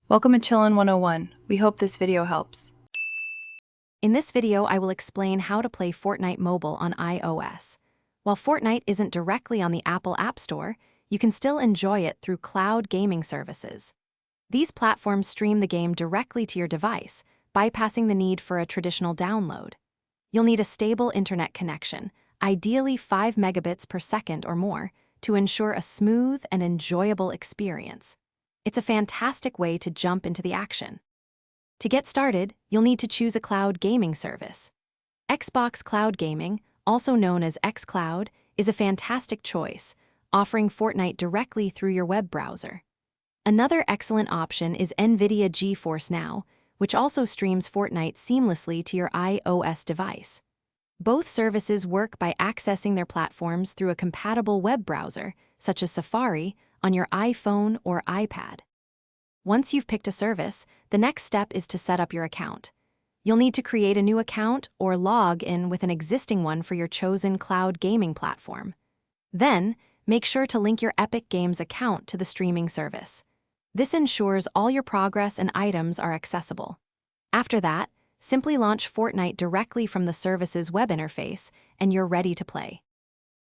Welcome to Chillin' 101. We hope this video helps. In this video, I will explain how to play Fortnite mobile on iOS. While Fortnite isn't directly on the Apple App Store, you can still enjoy it through cloud gaming services. These platforms stream the game directly to your device, bypassing the need for a traditional download. You'll need a stable internet connection, ideally 5 megabits per second or more, to ensure a smooth and enjoyable experience. It's a fantastic way to jump into the action. To get started, you'll need to choose a cloud gaming service. Xbox Cloud Gaming, also known as xCloud, is a fantastic choice, offering Fortnite directly through your web browser. Another excellent option is NVIDIA GeForce Now, which also streams Fortnite seamlessly to your iOS device. Both services work by accessing their platforms through a compatible web browser, such as Safari, on your iPhone or iPad. Once you've picked a service, the next step is to set up your account. You'll need to create a new account or log in with an existing one for your chosen cloud gaming platform. Then, make sure to link your Epic Games account to the streaming service. This ensures all your progress and items are accessible. After that, simply launch Fortnite directly from the service's web interface, and you're ready to play.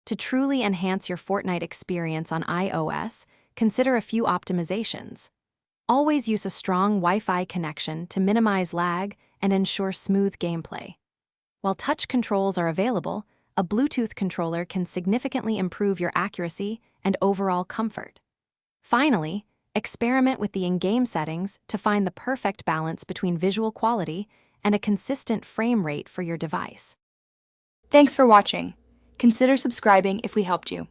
To truly enhance your Fortnite experience on iOS, consider a few optimizations. Always use a strong Wi-Fi connection to minimize lag and ensure smooth gameplay. While touch controls are available, a Bluetooth controller can significantly improve your accuracy and overall comfort. Finally, experiment with the in-game settings to find the perfect balance between visual quality and a consistent frame rate for your device. Thanks for watching. Consider subscribing if we helped you.